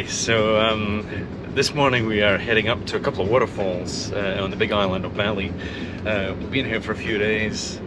Hi, so this morning we are heading up to a couple of waterfalls on the big island of Bali. We've been here for a few days,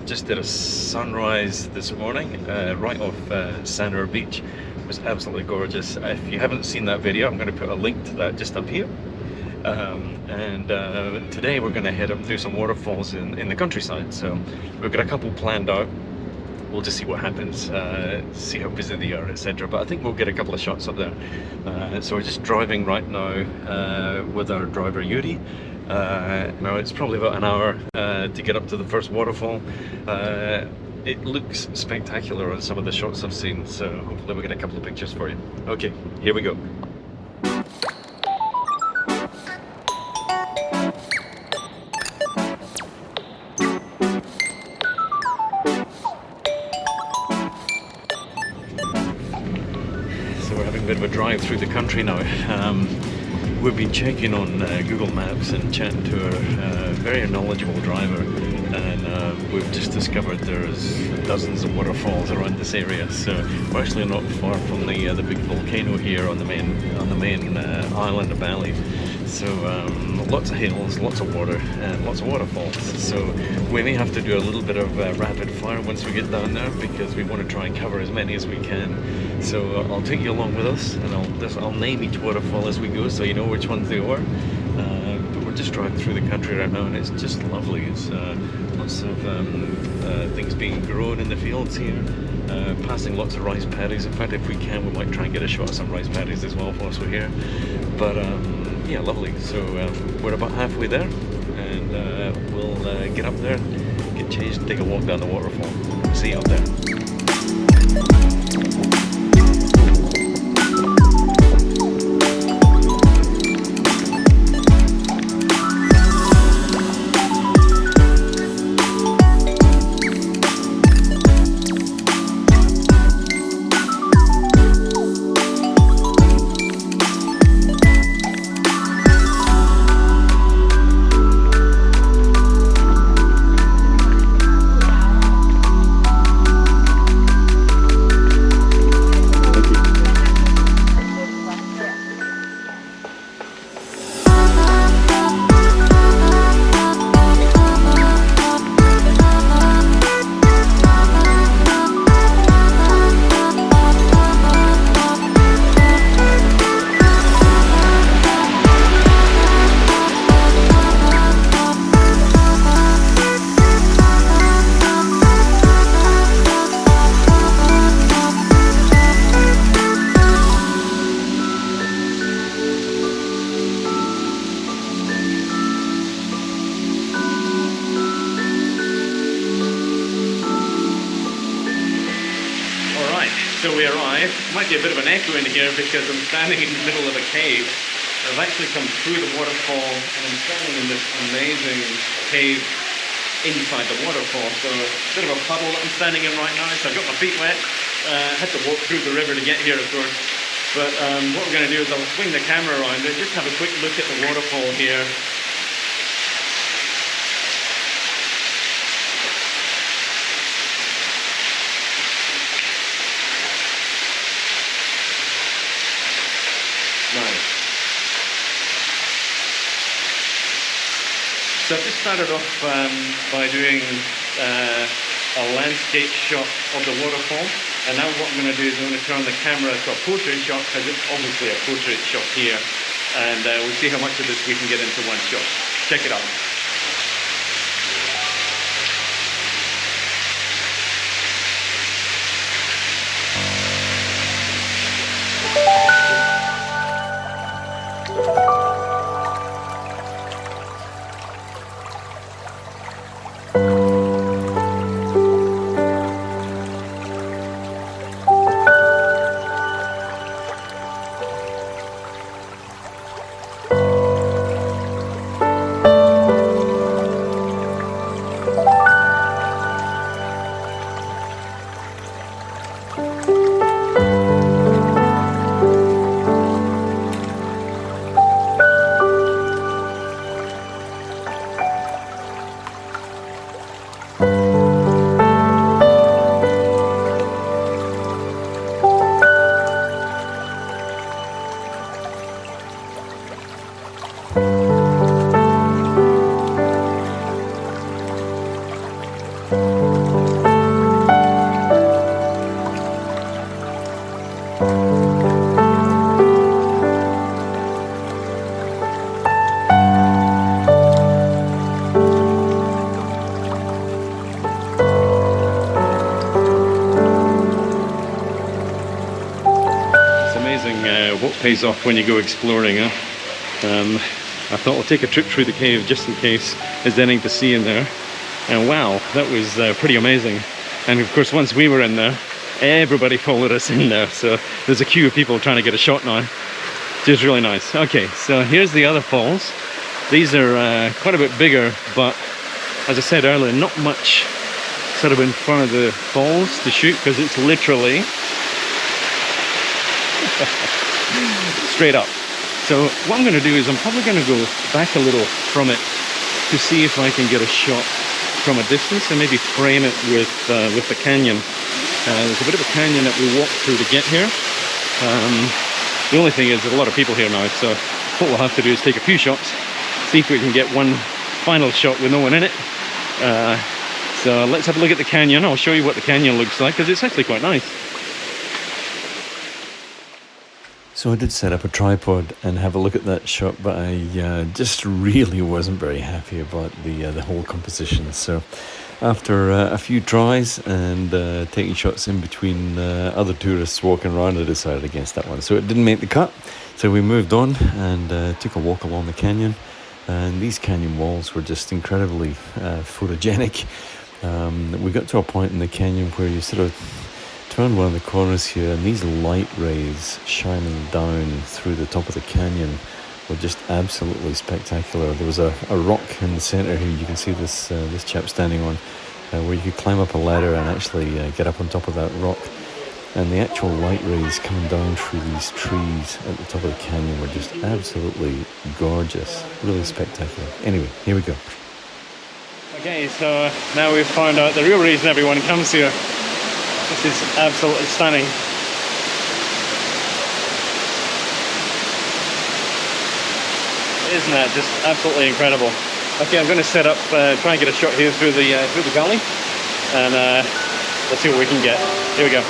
just did a sunrise this morning right off Sandor Beach. It was absolutely gorgeous. If you haven't seen that video, I'm going to put a link to that just up here. Today we're going to head up through some waterfalls in the countryside, so we've got a couple planned out. We'll just see what happens, see how busy they are, etc. But I think we'll get a couple of shots up there. So we're just driving right now with our driver Yuri. Now it's probably about an hour to get up to the first waterfall. It looks spectacular on some of the shots I've seen, so hopefully we'll get a couple of pictures for you. Okay, here we go. We're having a bit of a drive through the country now. We've been checking on Google Maps and chatting to a very knowledgeable driver, and we've just discovered there's dozens of waterfalls around this area. So we're actually not far from the big volcano here on the main island of Bali. So lots of hills, lots of water, and lots of waterfalls. So we may have to do a little bit of rapid fire once we get down there, because we want to try and cover as many as we can. So I'll take you along with us, and I'll name each waterfall as we go, so you know which ones they are. But we're just driving through the country right now, and it's just lovely. It's lots of things being grown in the fields here. Passing lots of rice paddies. In fact, if we can, we might try and get a shot of some rice paddies as well whilst we're here. But yeah, lovely. So we're about halfway there, and we'll get up there, get changed, and take a walk down the waterfall. See you up there. So we arrived. Might be a bit of an echo in here because I'm standing in the middle of a cave. I've actually come through the waterfall, and I'm standing in this amazing cave inside the waterfall. So a bit of a puddle that I'm standing in right now. So I've got my feet wet. Had to walk through the river to get here, of course. But what we're going to do is I'll swing the camera around and just have a quick look at the waterfall here. So I've just started off by doing a landscape shot of the waterfall, and now what I'm going to do is I'm going to turn the camera to a portrait shot, because it's obviously a portrait shot here, and we'll see how much of this we can get into one shot. Check it out. pays off when you go exploring, huh? I thought I'll take a trip through the cave just in case there's anything to see in there. And wow, that was pretty amazing. And of course, once we were in there, everybody followed us in there. So there's a queue of people trying to get a shot now, which is really nice. Okay, so here's the other falls. These are quite a bit bigger, but as I said earlier, not much sort of in front of the falls to shoot because it's literally straight up. So what I'm going to do is I'm probably going to go back a little from it to see if I can get a shot from a distance and maybe frame it with the canyon. There's a bit of a canyon that we walked through to get here. The only thing is there's a lot of people here now, so what we'll have to do is take a few shots, see if we can get one final shot with no one in it. So let's have a look at the canyon. I'll show you what the canyon looks like because it's actually quite nice. So I did set up a tripod and have a look at that shot, but I just really wasn't very happy about the whole composition. So after a few tries and taking shots in between other tourists walking around, I decided against that one. So it didn't make the cut. So we moved on and took a walk along the canyon. And these canyon walls were just incredibly photogenic. We got to a point in the canyon where you sort of turned one of the corners here, and these light rays shining down through the top of the canyon were just absolutely spectacular. There was a rock in the center here. You can see this chap standing on, where you could climb up a ladder and actually get up on top of that rock. And the actual light rays coming down through these trees at the top of the canyon were just absolutely gorgeous, really spectacular. Anyway, here we go. Okay, so now we've found out the real reason everyone comes here. This is absolutely stunning. Isn't that just absolutely incredible? Okay, I'm going to set up, try and get a shot here through the gully, and let's see what we can get. Here we go.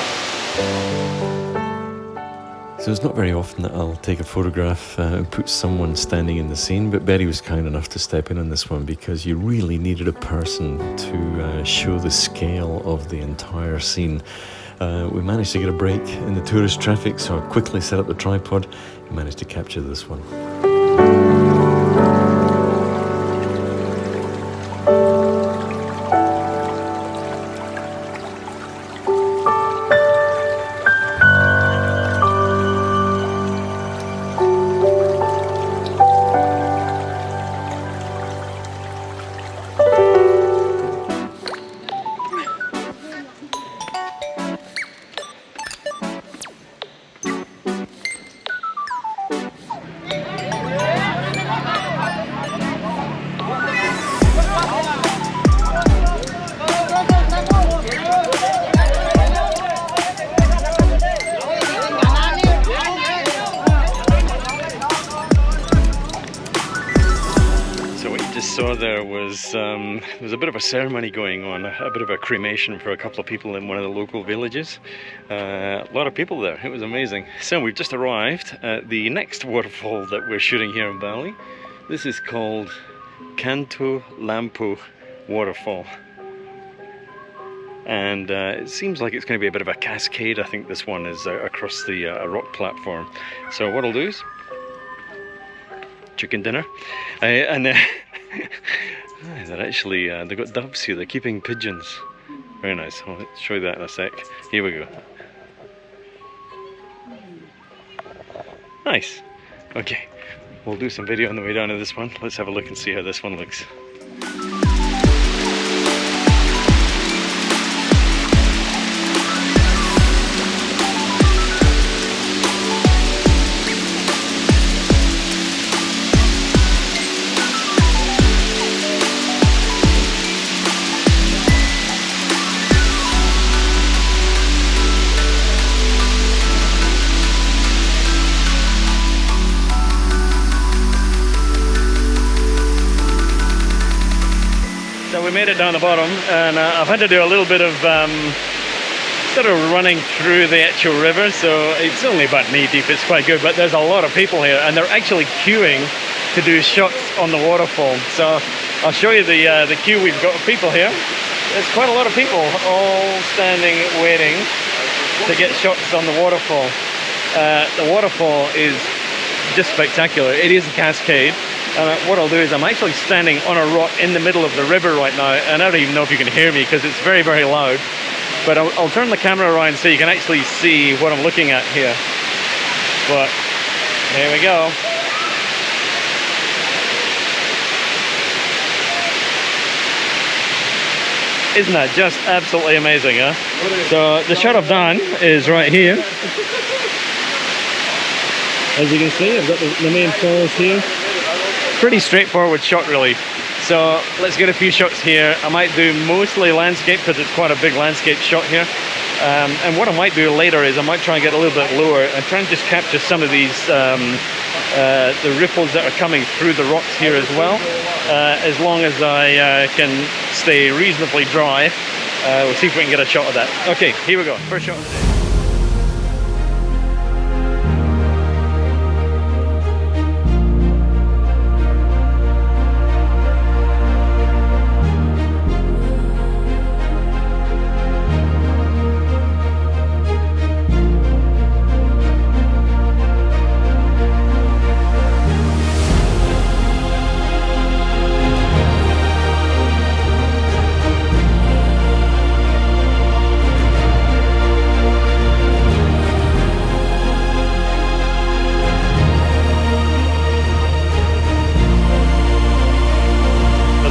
So it's not very often that I'll take a photograph and put someone standing in the scene, but Betty was kind enough to step in on this one because you really needed a person to show the scale of the entire scene. We managed to get a break in the tourist traffic, so I quickly set up the tripod and managed to capture this one. Saw there was a bit of a ceremony going on, a bit of a cremation for a couple of people in one of the local villages. A lot of people there. It was amazing. So we've just arrived at the next waterfall that we're shooting here in Bali. This is called Kanto Lampo Waterfall, and it seems like it's going to be a bit of a cascade. I think this one is across the rock platform. So what I'll do is chicken dinner, and they're actually they've got doves here. They're keeping pigeons. Very nice. I'll show you that in a sec. Here we go. Nice. Okay, we'll do some video on the way down to this one. Let's have a look and see how this one looks. We made it down the bottom, and I've had to do a little bit of sort of running through the actual river, so it's only about knee deep. It's quite good, but there's a lot of people here, and they're actually queuing to do shots on the waterfall. So I'll show you the queue we've got of people here. There's quite a lot of people all standing waiting to get shots on the waterfall. The waterfall is just spectacular. It is a cascade. What I'll do is I'm actually standing on a rock in the middle of the river right now, and I don't even know if you can hear me because it's very, very loud. But I'll turn the camera around so you can actually see what I'm looking at here. But here we go. Isn't that just absolutely amazing, huh? So the shot I've done is right here. As you can see, I've got the main falls here. Pretty straightforward shot, really. So let's get a few shots here. I might do mostly landscape because it's quite a big landscape shot here. And what I might do later is I might try and get a little bit lower and try and just capture some of these the ripples that are coming through the rocks here as well. As long as I can stay reasonably dry, we'll see if we can get a shot of that. Okay, here we go. First shot of the day.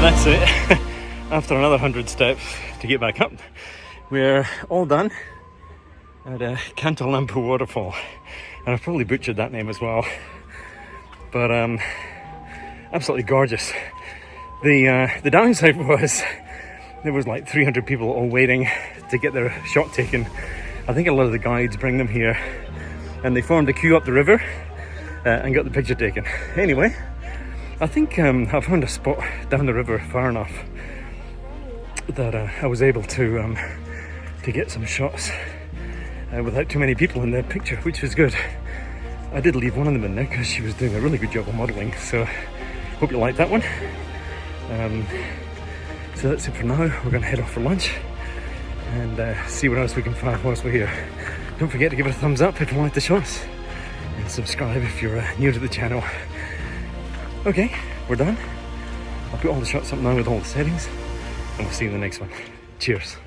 That's it. After another 100 steps to get back up, we're all done at Kanto Lampo Waterfall, and I've probably butchered that name as well, but absolutely gorgeous. The downside was there was like 300 people all waiting to get their shot taken. I think a lot of the guides bring them here, and they formed a queue up the river and got the picture taken. Anyway, I think I found a spot down the river far enough that I was able to get some shots without too many people in the picture, which was good. I did leave one of them in there because she was doing a really good job of modelling, so hope you like that one. So that's it for now. We're going to head off for lunch and see what else we can find whilst we're here. Don't forget to give it a thumbs up if you like the shots, and subscribe if you're new to the channel. Okay, we're done. I'll put all the shots up now with all the settings, and we'll see you in the next one. Cheers.